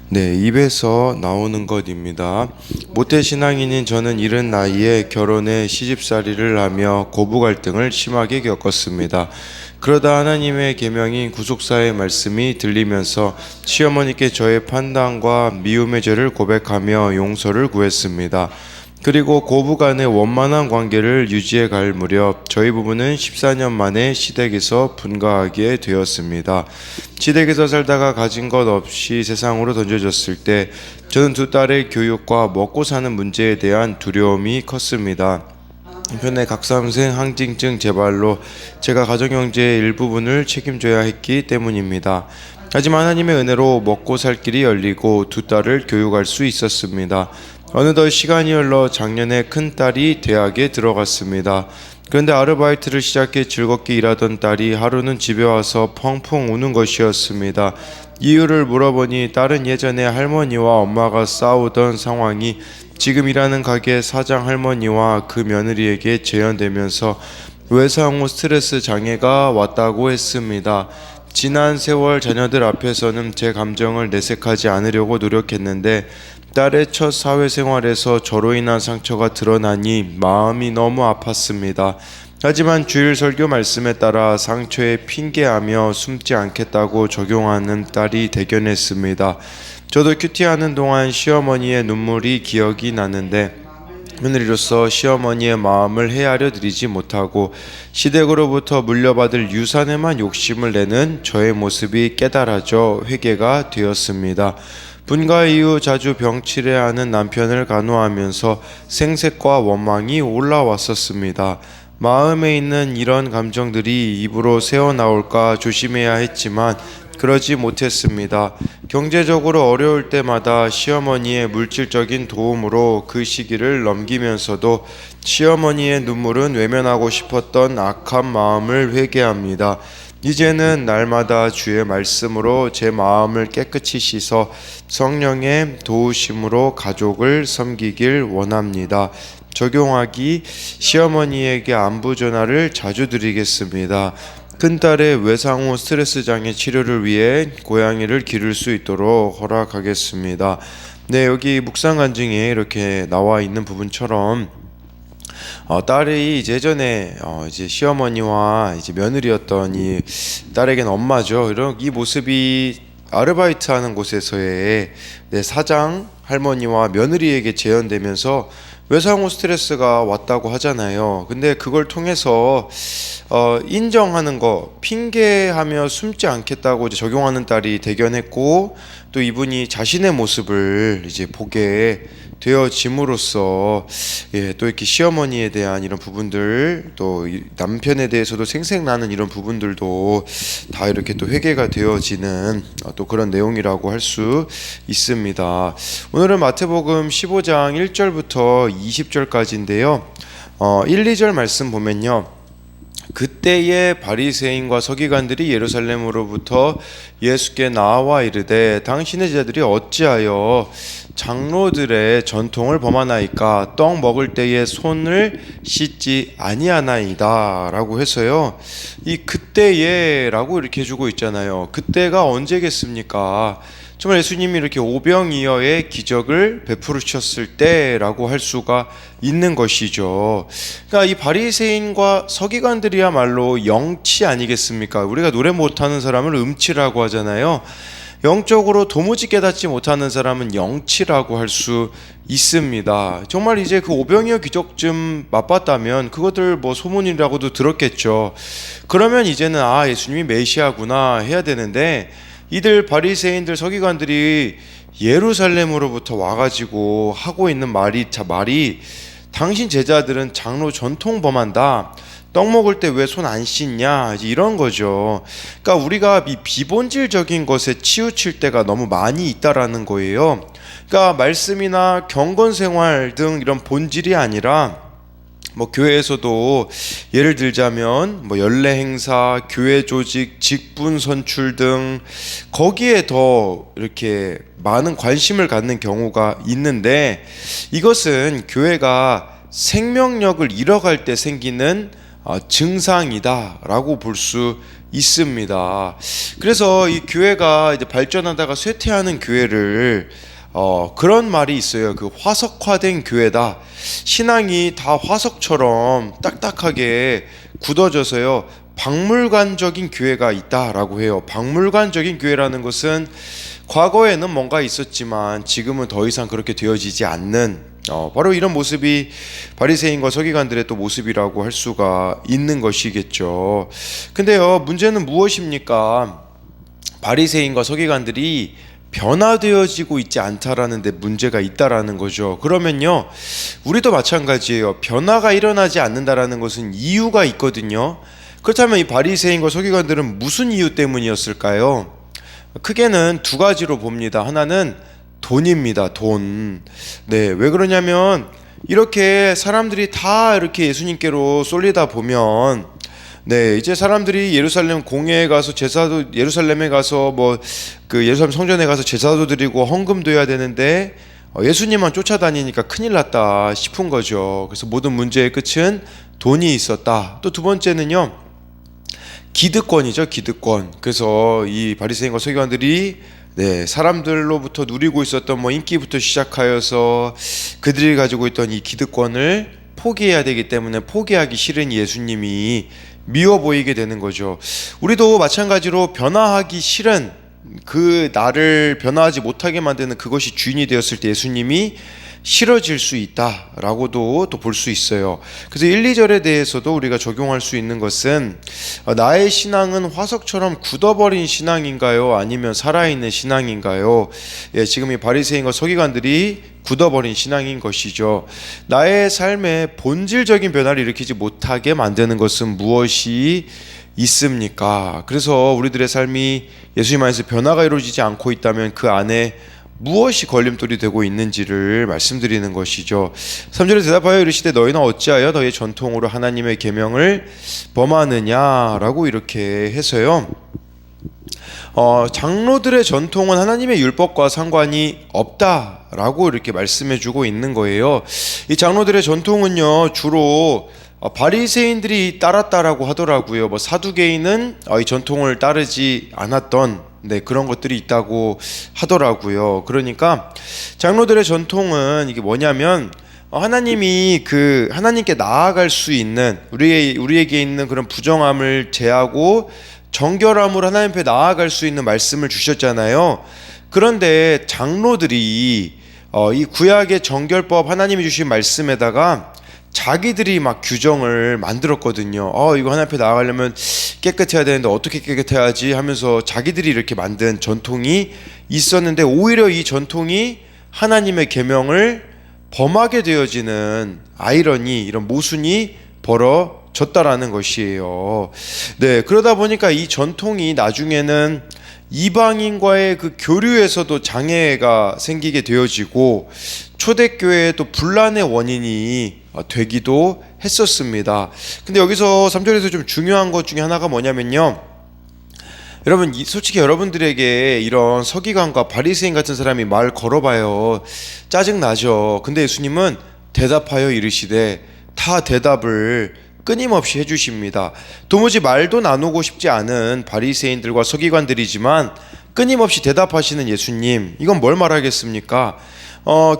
네, 입에서 나오는 것입니다. 모태신앙인인 저는 이른 나이에 결혼해 시집살이를 하며 고부 갈등을 심하게 겪었습니다. 그러다 하나님의 계명인 구속사의 말씀이 들리면서 시어머니께 저의 판단과 미움의 죄를 고백하며 용서를 구했습니다. 그리고 고부 간의 원만한 관계를 유지해 갈 무렵 저희 부부는 14년 만에 시댁에서 분가하게 되었습니다. 시댁에서 살다가 가진 것 없이 세상으로 던져졌을 때 저는 두 딸의 교육과 먹고 사는 문제에 대한 두려움이 컸습니다. 한편에 각삼생 항진증 재발로 제가 가정경제의 일부분을 책임져야 했기 때문입니다. 하지만 하나님의 은혜로 먹고 살 길이 열리고 두 딸을 교육할 수 있었습니다. 어느덧 시간이 흘러 작년에 큰딸이 대학에 들어갔습니다. 그런데 아르바이트를 시작해 즐겁게 일하던 딸이 하루는 집에 와서 펑펑 우는 것이었습니다. 이유를 물어보니 딸은 예전에 할머니와 엄마가 싸우던 상황이 지금 일하는 가게 사장 할머니와 그 며느리에게 재현되면서 외상 후 스트레스 장애가 왔다고 했습니다. 지난 세월 자녀들 앞에서는 제 감정을 내색하지 않으려고 노력했는데 딸의 첫 사회생활에서 저로 인한 상처가 드러나니 마음이 너무 아팠습니다. 하지만 주일 설교 말씀에 따라 상처에 핑계하며 숨지 않겠다고 적용하는 딸이 대견했습니다. 저도 큐티하는 동안 시어머니의 눈물이 기억이 나는데 며느리로서 시어머니의 마음을 헤아려 드리지 못하고 시댁으로부터 물려받을 유산에만 욕심을 내는 저의 모습이 깨달아져 회개가 되었습니다. 분가 이후 자주 병치레 하는 남편을 간호하면서 생색과 원망이 올라왔었습니다. 마음에 있는 이런 감정들이 입으로 새어나올까 조심해야 했지만 그러지 못했습니다. 경제적으로 어려울 때마다 시어머니의 물질적인 도움으로 그 시기를 넘기면서도 시어머니의 눈물은 외면하고 싶었던 악한 마음을 회개합니다. 이제는 날마다 주의 말씀으로 제 마음을 깨끗이 씻어 성령의 도우심으로 가족을 섬기길 원합니다. 적용하기: 시어머니에게 안부 전화를 자주 드리겠습니다. 큰딸의 외상 후 스트레스 장애 치료를 위해 고양이를 기를 수 있도록 허락하겠습니다. 네, 여기 묵상 간증에 이렇게 나와 있는 부분처럼 딸이 이제 예전에 이제 시어머니와 이제 며느리였던 이 딸에겐 엄마죠. 이런 이 모습이 아르바이트하는 곳에서의 사장 할머니와 며느리에게 재현되면서 외상 후 스트레스가 왔다고 하잖아요. 근데 그걸 통해서 인정하는 거, 핑계하며 숨지 않겠다고 이제 적용하는 딸이 대견했고, 또 이분이 자신의 모습을 이제 보게 되어짐으로써 또 이렇게 시어머니에 대한 이런 부분들, 또 남편에 대해서도 생색나는 이런 부분들도 다 이렇게 또 회개가 되어지는 또 그런 내용이라고 할 수 있습니다. 오늘은 마태복음 15장 1절부터 20절까지인데요. 1, 2절 말씀 보면요. 그때에 바리새인과 서기관들이 예루살렘으로부터 예수께 나와 이르되 당신의 제자들이 어찌하여 장로들의 전통을 범하나이까? 떡 먹을 때에 손을 씻지 아니하나이다 라고 해서요, 이 그때에 라고 이렇게 해주고 있잖아요. 그때가 언제겠습니까? 정말 예수님이 이렇게 오병이어의 기적을 베푸셨을 때라고 할 수가 있는 것이죠. 그러니까 이 바리새인과 서기관들이야말로 영치 아니겠습니까? 우리가 노래 못하는 사람을 음치라고 하잖아요. 영적으로 도무지 깨닫지 못하는 사람은 영치라고 할 수 있습니다. 정말 이제 그 오병이어 기적 좀 맛봤다면 그것들 뭐 소문이라고도 들었겠죠. 그러면 이제는 예수님이 메시아구나 해야 되는데, 이들 바리새인들 서기관들이 예루살렘으로부터 와가지고 하고 있는 말이 당신 제자들은 장로 전통 범한다, 떡 먹을 때 왜 손 안 씻냐, 이런 거죠. 그러니까 우리가 이 비본질적인 것에 치우칠 때가 너무 많이 있다라는 거예요. 그러니까 말씀이나 경건생활 등 이런 본질이 아니라 교회에서도 예를 들자면 연례 행사, 교회 조직, 직분 선출 등 거기에 더 이렇게 많은 관심을 갖는 경우가 있는데, 이것은 교회가 생명력을 잃어갈 때 생기는 증상이다 라고 볼 수 있습니다. 그래서 이 교회가 이제 발전하다가 쇠퇴하는 교회를 그런 말이 있어요. 그 화석화된 교회다. 신앙이 다 화석처럼 딱딱하게 굳어져서요. 박물관적인 교회가 있다라고 해요. 박물관적인 교회라는 것은 과거에는 뭔가 있었지만 지금은 더 이상 그렇게 되어지지 않는 바로 이런 모습이 바리새인과 서기관들의 또 모습이라고 할 수가 있는 것이겠죠. 근데요, 문제는 무엇입니까? 바리새인과 서기관들이 변화되어지고 있지 않다라는 데 문제가 있다라는 거죠. 그러면요, 우리도 마찬가지예요. 변화가 일어나지 않는다라는 것은 이유가 있거든요. 그렇다면 이 바리새인과 서기관들은 무슨 이유 때문이었을까요? 크게는 두 가지로 봅니다. 하나는 돈입니다. 돈. 네, 왜 그러냐면 이렇게 사람들이 다 이렇게 예수님께로 쏠리다 보면 네, 이제 사람들이 예루살렘 공회에 가서 제사도 예루살렘에 가서 그 예루살렘 성전에 가서 제사도 드리고 헌금도 해야 되는데 예수님만 쫓아다니니까 큰일 났다 싶은 거죠. 그래서 모든 문제의 끝은 돈이 있었다. 또 두 번째는요, 기득권이죠, 기득권. 그래서 이 바리새인과 서기관들이 네, 사람들로부터 누리고 있었던 인기부터 시작하여서 그들이 가지고 있던 이 기득권을 포기해야 되기 때문에 포기하기 싫은 예수님이 미워 보이게 되는 거죠. 우리도 마찬가지로 변화하기 싫은 그 나를 변화하지 못하게 만드는 그것이 주인이 되었을 때 예수님이 싫어질 수 있다라고도 또 볼 수 있어요. 그래서 1, 2절에 대해서도 우리가 적용할 수 있는 것은 나의 신앙은 화석처럼 굳어버린 신앙인가요? 아니면 살아있는 신앙인가요? 예, 지금 이 바리새인과 서기관들이 굳어버린 신앙인 것이죠. 나의 삶에 본질적인 변화를 일으키지 못하게 만드는 것은 무엇이 있습니까? 그래서 우리들의 삶이 예수님 안에서 변화가 이루어지지 않고 있다면 그 안에 무엇이 걸림돌이 되고 있는지를 말씀드리는 것이죠. 3절에 대답하여 이르시되 너희는 어찌하여 너희 전통으로 하나님의 계명을 범하느냐라고 이렇게 해서요, 장로들의 전통은 하나님의 율법과 상관이 없다라고 이렇게 말씀해주고 있는 거예요. 이 장로들의 전통은요, 주로 바리새인들이 따랐다라고 하더라고요. 사두개인은 이 전통을 따르지 않았던 그런 것들이 있다고 하더라고요. 그러니까 장로들의 전통은 이게 뭐냐면 하나님이 하나님께 나아갈 수 있는 우리에게 있는 그런 부정함을 제하고 정결함으로 하나님 앞에 나아갈 수 있는 말씀을 주셨잖아요. 그런데 장로들이 이 구약의 정결법 하나님이 주신 말씀에다가 자기들이 막 규정을 만들었거든요. 이거 하나님 앞에 나아가려면 깨끗해야 되는데 어떻게 깨끗해야지 하면서 자기들이 이렇게 만든 전통이 있었는데 오히려 이 전통이 하나님의 계명을 범하게 되어지는 아이러니, 이런 모순이 벌어졌다라는 것이에요. 네, 그러다 보니까 이 전통이 나중에는 이방인과의 그 교류에서도 장애가 생기게 되어지고 초대교회의 또 분란의 원인이 되기도 했었습니다. 근데 여기서 3절에서 좀 중요한 것 중에 하나가 뭐냐면요, 여러분 솔직히 여러분들에게 이런 서기관과 바리새인 같은 사람이 말 걸어봐요, 짜증나죠. 근데 예수님은 대답하여 이르시되 다 대답을 끊임없이 해주십니다. 도무지 말도 나누고 싶지 않은 바리새인들과 서기관들이지만 끊임없이 대답하시는 예수님, 이건 뭘 말하겠습니까?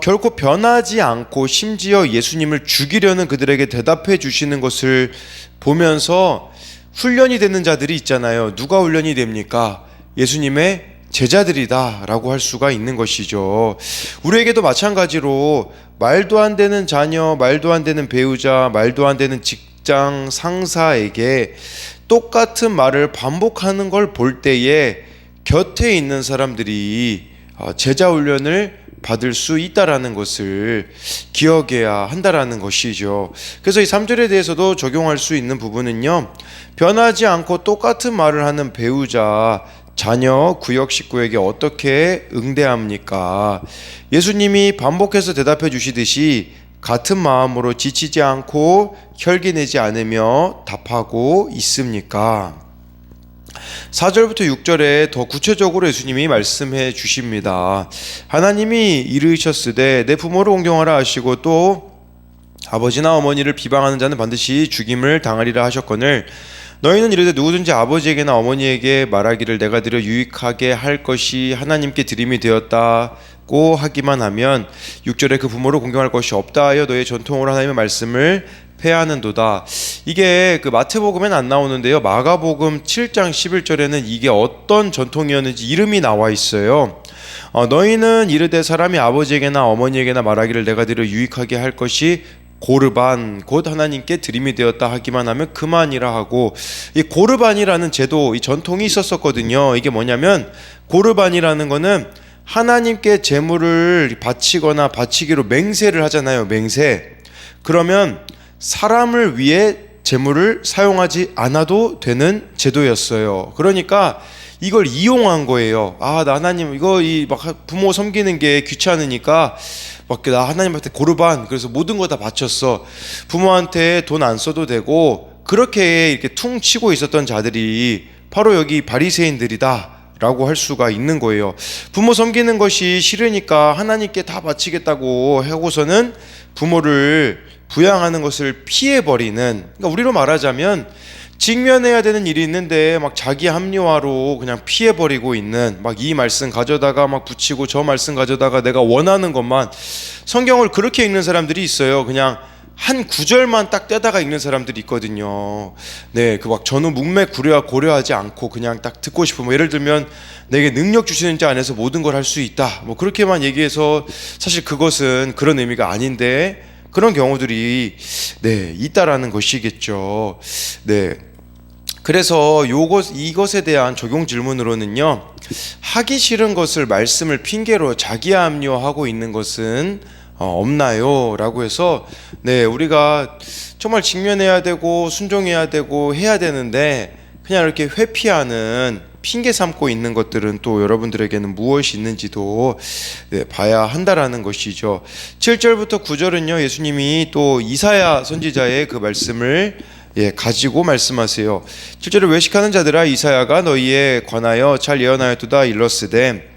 결코 변하지 않고 심지어 예수님을 죽이려는 그들에게 대답해 주시는 것을 보면서 훈련이 되는 자들이 있잖아요. 누가 훈련이 됩니까? 예수님의 제자들이다 라고 할 수가 있는 것이죠. 우리에게도 마찬가지로 말도 안 되는 자녀, 말도 안 되는 배우자, 말도 안 되는 직장 상사에게 똑같은 말을 반복하는 걸 볼 때에 곁에 있는 사람들이 제자 훈련을 받을 수 있다라는 것을 기억해야 한다라는 것이죠. 그래서 이 3절에 대해서도 적용할 수 있는 부분은요, 변하지 않고 똑같은 말을 하는 배우자, 자녀, 구역 식구에게 어떻게 응대합니까? 예수님이 반복해서 대답해 주시듯이 같은 마음으로 지치지 않고 혈기 내지 않으며 답하고 있습니까? 4절부터 6절에 더 구체적으로 예수님이 말씀해 주십니다. 하나님이 이르셨으되 내 부모를 공경하라 하시고 또 아버지나 어머니를 비방하는 자는 반드시 죽임을 당하리라 하셨거늘 너희는 이르되 누구든지 아버지에게나 어머니에게 말하기를 내가 드려 유익하게 할 것이 하나님께 드림이 되었다고 하기만 하면 6절에 그 부모를 공경할 것이 없다 하여 너의 전통으로 하나님의 말씀을 폐하는도다. 이게 그 마태복음에는 안 나오는데요, 마가복음 7장 11절에는 이게 어떤 전통이었는지 이름이 나와 있어요. 너희는 이르되 사람이 아버지에게나 어머니에게나 말하기를 내가 드려 유익하게 할 것이 고르반 곧 하나님께 드림이 되었다 하기만 하면 그만이라 하고, 이 고르반이라는 제도, 이 전통이 있었거든요. 이게 뭐냐면 고르반이라는 거는 하나님께 제물을 바치거나 바치기로 맹세를 하잖아요. 맹세. 그러면 사람을 위해 제물을 사용하지 않아도 되는 제도였어요. 그러니까 이걸 이용한 거예요. 나 하나님 이거 막 부모 섬기는 게 귀찮으니까 막 나 하나님한테 고르반, 그래서 모든 거 다 바쳤어. 부모한테 돈 안 써도 되고, 그렇게 이렇게 퉁 치고 있었던 자들이 바로 여기 바리새인들이다 라고 할 수가 있는 거예요. 부모 섬기는 것이 싫으니까 하나님께 다 바치겠다고 하고서는 부모를 부양하는 것을 피해버리는, 그러니까 우리로 말하자면 직면해야 되는 일이 있는데 막 자기 합리화로 그냥 피해버리고 있는, 막 이 말씀 가져다가 막 붙이고 저 말씀 가져다가 내가 원하는 것만, 성경을 그렇게 읽는 사람들이 있어요. 그냥 한 구절만 딱 떼다가 읽는 사람들이 있거든요. 네, 그 막 전후 문맥 고려하지 않고 그냥 딱 듣고 싶은, 예를 들면 내게 능력 주시는 자 안에서 모든 걸 할 수 있다, 그렇게만 얘기해서 사실 그것은 그런 의미가 아닌데 그런 경우들이 있다라는 것이겠죠. 네. 그래서 이것에 대한 적용 질문으로는요, 하기 싫은 것을 말씀을 핑계로 자기 합리화하고 있는 것은 없나요? 라고 해서 우리가 정말 직면해야 되고 순종해야 되고 해야 되는데 그냥 이렇게 회피하는, 핑계 삼고 있는 것들은 또 여러분들에게는 무엇이 있는지도 봐야 한다라는 것이죠. 7절부터 9절은요, 예수님이 또 이사야 선지자의 그 말씀을 가지고 말씀하세요. 7절에 외식하는 자들아, 이사야가 너희에 관하여 잘 예언하였도다 일렀으되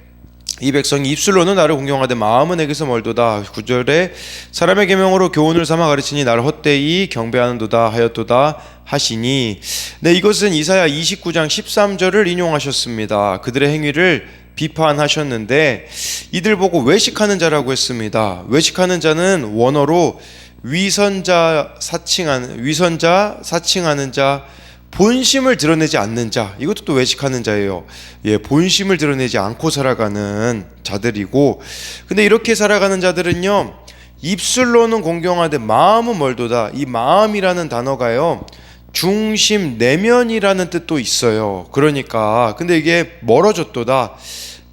이 백성이 입술로는 나를 공경하되 마음은 내게서 멀도다. 9절에 사람의 계명으로 교훈을 삼아 가르치니 나를 헛되이 경배하는도다 하였도다 하시니, 이것은 이사야 29장 13절을 인용하셨습니다. 그들의 행위를 비판하셨는데 이들 보고 외식하는 자라고 했습니다. 외식하는 자는 원어로 위선자 사칭하는 자, 본심을 드러내지 않는 자, 이것도 또 외식하는 자예요. 본심을 드러내지 않고 살아가는 자들이고, 근데 이렇게 살아가는 자들은요, 입술로는 공경하되 마음은 멀도다. 이 마음이라는 단어가요, 중심, 내면이라는 뜻도 있어요. 그러니까 근데 이게 멀어졌도다,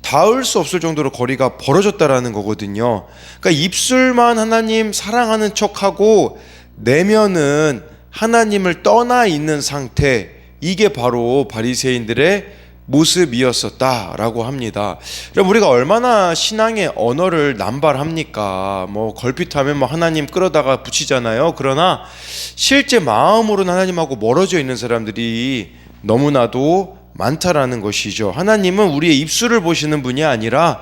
닿을 수 없을 정도로 거리가 벌어졌다라는 거거든요. 그러니까 입술만 하나님 사랑하는 척하고 내면은 하나님을 떠나 있는 상태, 이게 바로 바리새인들의 모습이었었다라고 합니다. 여러분, 우리가 얼마나 신앙의 언어를 남발합니까? 걸핏하면 하나님 끌어다가 붙이잖아요. 그러나 실제 마음으로는 하나님하고 멀어져 있는 사람들이 너무나도 많다라는 것이죠. 하나님은 우리의 입술을 보시는 분이 아니라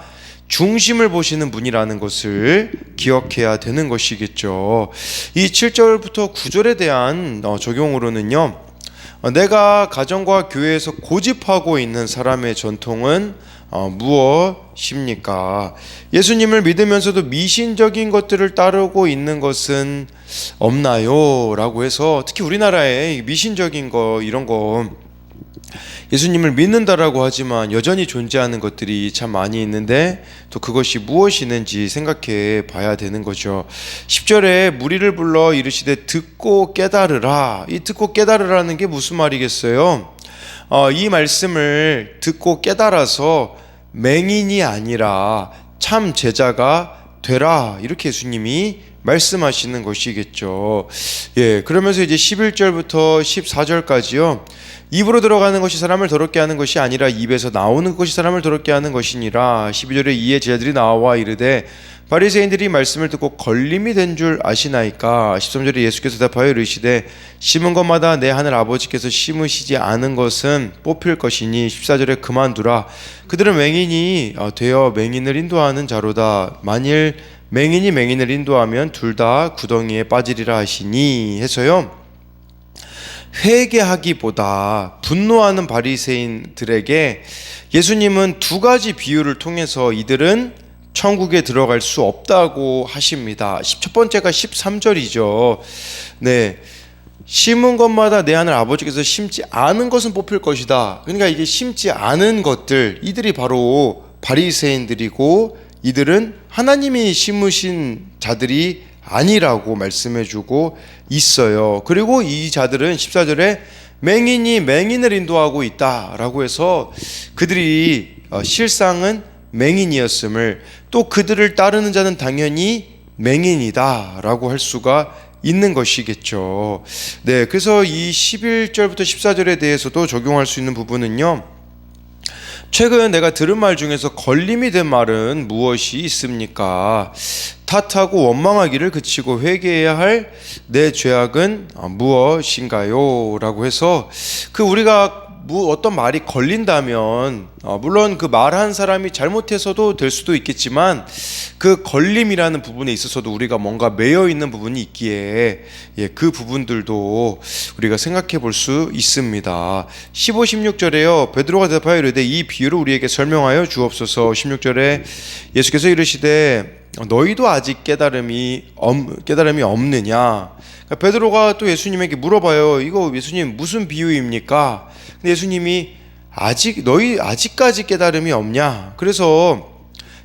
중심을 보시는 분이라는 것을 기억해야 되는 것이겠죠. 이 7절부터 9절에 대한 적용으로는요, 내가 가정과 교회에서 고집하고 있는 사람의 전통은 무엇입니까? 예수님을 믿으면서도 미신적인 것들을 따르고 있는 것은 없나요? 라고 해서, 특히 우리나라에 미신적인 거, 이런 거, 예수님을 믿는다라고 하지만 여전히 존재하는 것들이 참 많이 있는데 또 그것이 무엇이 있는지 생각해 봐야 되는 거죠. 10절에 무리를 불러 이르시되 듣고 깨달으라. 이 듣고 깨달으라는 게 무슨 말이겠어요? 이 말씀을 듣고 깨달아서 맹인이 아니라 참 제자가 되라, 이렇게 예수님이 말씀하시는 것이겠죠. 그러면서 이제 11절부터 14절까지요, 입으로 들어가는 것이 사람을 더럽게 하는 것이 아니라 입에서 나오는 것이 사람을 더럽게 하는 것이니라. 12절에 이에 제자들이 나와 이르되 바리새인들이 말씀을 듣고 걸림이 된 줄 아시나이까. 13절에 예수께서 대답하여 이르시되 심은 것마다 내 하늘 아버지께서 심으시지 않은 것은 뽑힐 것이니 14절에 그만두라. 그들은 맹인이 되어 맹인을 인도하는 자로다. 만일 맹인이 맹인을 인도하면 둘 다 구덩이에 빠지리라 하시니 해서요, 회개하기보다 분노하는 바리새인들에게 예수님은 두 가지 비유를 통해서 이들은 천국에 들어갈 수 없다고 하십니다. 첫 번째가 13절이죠. 네. 심은 것마다 내 하늘 아버지께서 심지 않은 것은 뽑힐 것이다. 그러니까 이게 심지 않은 것들, 이들이 바로 바리새인들이고 이들은 하나님이 심으신 자들이 아니라고 말씀해주고 있어요. 그리고 이 자들은 14절에 맹인이 맹인을 인도하고 있다라고 해서 그들이 실상은 맹인이었음을, 또 그들을 따르는 자는 당연히 맹인이다라고 할 수가 있는 것이겠죠. 네, 그래서 이 11절부터 14절에 대해서도 적용할 수 있는 부분은요, 최근 내가 들은 말 중에서 걸림이 된 말은 무엇이 있습니까? 탓하고 원망하기를 그치고 회개해야 할 내 죄악은 무엇인가요? 라고 해서 우리가 어떤 말이 걸린다면 물론 그 말한 사람이 잘못해서도 될 수도 있겠지만 그 걸림이라는 부분에 있어서도 우리가 뭔가 매여 있는 부분이 있기에 그 부분들도 우리가 생각해 볼 수 있습니다. 15, 16절에요. 베드로가 대답하여 이르되 이 비유를 우리에게 설명하여 주옵소서. 16절에 예수께서 이르시되 너희도 아직 깨달음이 없느냐. 그러니까 베드로가 또 예수님에게 물어봐요. 이거 예수님 무슨 비유입니까? 근데 예수님이 너희 아직까지 깨달음이 없냐? 그래서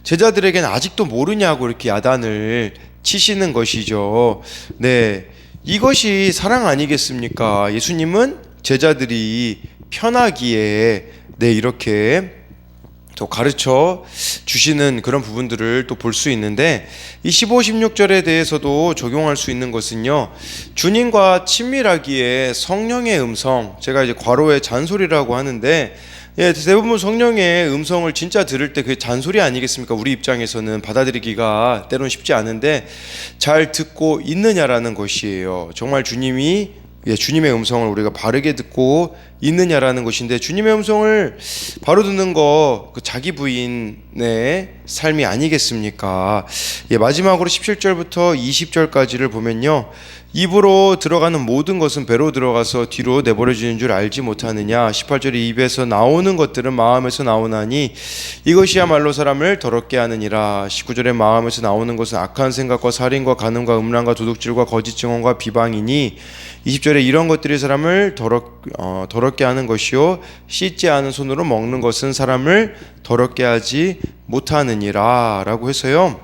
제자들에게는 아직도 모르냐고 이렇게 야단을 치시는 것이죠. 네, 이것이 사랑 아니겠습니까? 예수님은 제자들이 편하기에 이렇게 또 가르쳐 주시는 그런 부분들을 또 볼 수 있는데, 이 15, 16절에 대해서도 적용할 수 있는 것은요, 주님과 친밀하기에 성령의 음성, 제가 이제 괄호에 잔소리라고 하는데, 대부분 성령의 음성을 진짜 들을 때 그게 잔소리 아니겠습니까? 우리 입장에서는 받아들이기가 때론 쉽지 않은데 잘 듣고 있느냐라는 것이에요. 정말 주님의 음성을 우리가 바르게 듣고 있느냐라는 것인데, 주님의 음성을 바로 듣는 거 자기 부인의 삶이 아니겠습니까? 마지막으로 17절부터 20절까지를 보면요, 입으로 들어가는 모든 것은 배로 들어가서 뒤로 내버려지는 줄 알지 못하느냐. 18절에 입에서 나오는 것들은 마음에서 나오나니 이것이야말로 사람을 더럽게 하느니라. 19절에 마음에서 나오는 것은 악한 생각과 살인과 간음과 음란과 도둑질과 거짓 증언과 비방이니 20절에 이런 것들이 사람을 더럽게 하는 것이요 씻지 않은 손으로 먹는 것은 사람을 더럽게 하지 못하느니라 라고 해서요,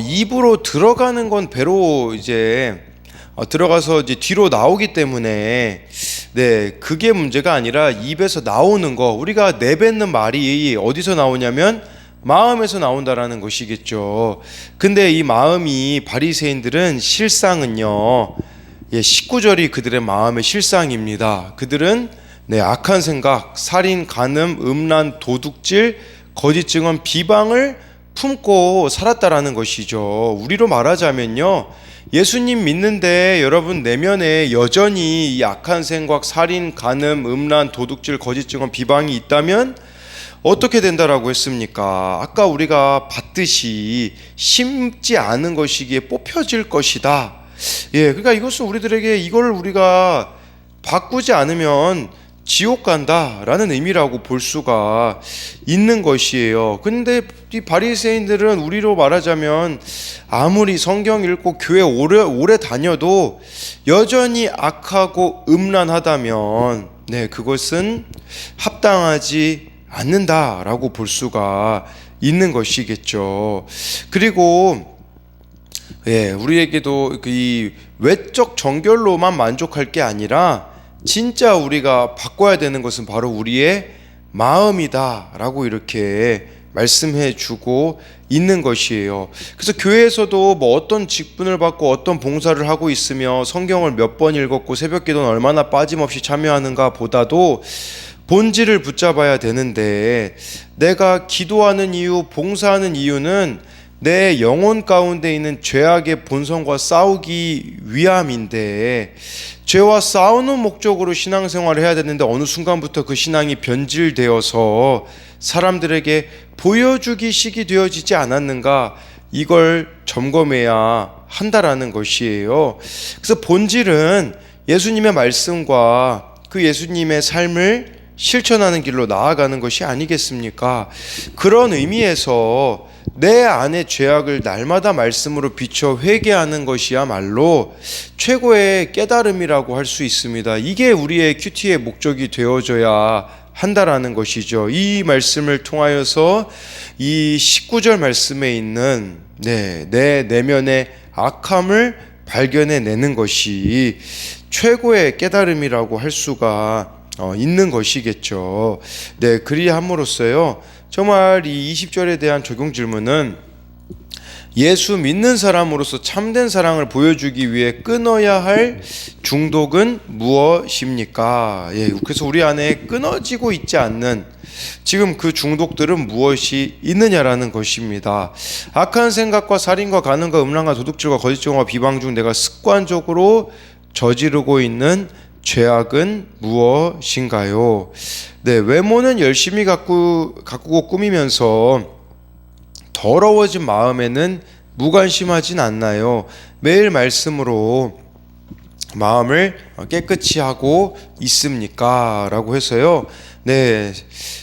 입으로 들어가는 건 배로 들어가서 뒤로 나오기 때문에 그게 문제가 아니라 입에서 나오는 거, 우리가 내뱉는 말이 어디서 나오냐면 마음에서 나온다라는 것이겠죠. 근데 이 마음이 바리새인들은 실상은요, 19절이 그들의 마음의 실상입니다. 그들은 악한 생각, 살인, 간음, 음란, 도둑질, 거짓 증언, 비방을 품고 살았다라는 것이죠. 우리로 말하자면요, 예수님 믿는데 여러분 내면에 여전히 이 악한 생각, 살인, 간음, 음란, 도둑질, 거짓 증언, 비방이 있다면 어떻게 된다라고 했습니까? 아까 우리가 봤듯이 심지 않은 것이기에 뽑혀질 것이다. 그러니까 이것은 우리들에게 이걸 우리가 바꾸지 않으면 지옥 간다라는 의미라고 볼 수가 있는 것이에요. 근데 이 바리새인들은 우리로 말하자면 아무리 성경 읽고 교회 오래 다녀도 여전히 악하고 음란하다면 그것은 합당하지 않는다라고 볼 수가 있는 것이겠죠. 그리고 우리에게도 이 외적 정결로만 만족할 게 아니라 진짜 우리가 바꿔야 되는 것은 바로 우리의 마음이다 라고 이렇게 말씀해 주고 있는 것이에요. 그래서 교회에서도 어떤 직분을 받고 어떤 봉사를 하고 있으며 성경을 몇 번 읽었고 새벽 기도는 얼마나 빠짐없이 참여하는가 보다도 본질을 붙잡아야 되는데, 내가 기도하는 이유, 봉사하는 이유는 내 영혼 가운데 있는 죄악의 본성과 싸우기 위함인데, 죄와 싸우는 목적으로 신앙생활을 해야 되는데 어느 순간부터 그 신앙이 변질되어서 사람들에게 보여주기 식이 되어지지 않았는가, 이걸 점검해야 한다라는 것이에요. 그래서 본질은 예수님의 말씀과 그 예수님의 삶을 실천하는 길로 나아가는 것이 아니겠습니까? 그런 의미에서 내 안의 죄악을 날마다 말씀으로 비춰 회개하는 것이야말로 최고의 깨달음이라고 할 수 있습니다. 이게 우리의 큐티의 목적이 되어져야 한다라는 것이죠. 이 말씀을 통하여서 이 19절 말씀에 있는 내 내면의 악함을 발견해내는 것이 최고의 깨달음이라고 할 수가 있는 것이겠죠. 그리함으로써요, 정말 이 20절에 대한 적용 질문은 예수 믿는 사람으로서 참된 사랑을 보여주기 위해 끊어야 할 중독은 무엇입니까? 그래서 우리 안에 끊어지고 있지 않는 지금 그 중독들은 무엇이 있느냐라는 것입니다. 악한 생각과 살인과 간음과 음란과 도둑질과 거짓 증오와 비방 중 내가 습관적으로 저지르고 있는 죄악은 무엇인가요? 외모는 열심히 가꾸고 꾸미면서 더러워진 마음에는 무관심하진 않나요? 매일 말씀으로 마음을 깨끗이 하고 있습니까? 라고 해서요.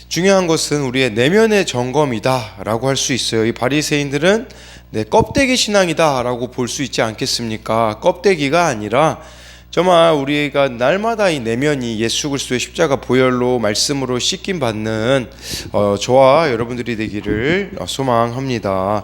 중요한 것은 우리의 내면의 점검이다 라고 할 수 있어요. 이 바리새인들은 껍데기 신앙이다 라고 볼 수 있지 않겠습니까? 껍데기가 아니라 정말 우리가 날마다 이 내면이 예수 그리스도의 십자가 보혈로 말씀으로 씻김 받는 저와 여러분들이 되기를 소망합니다.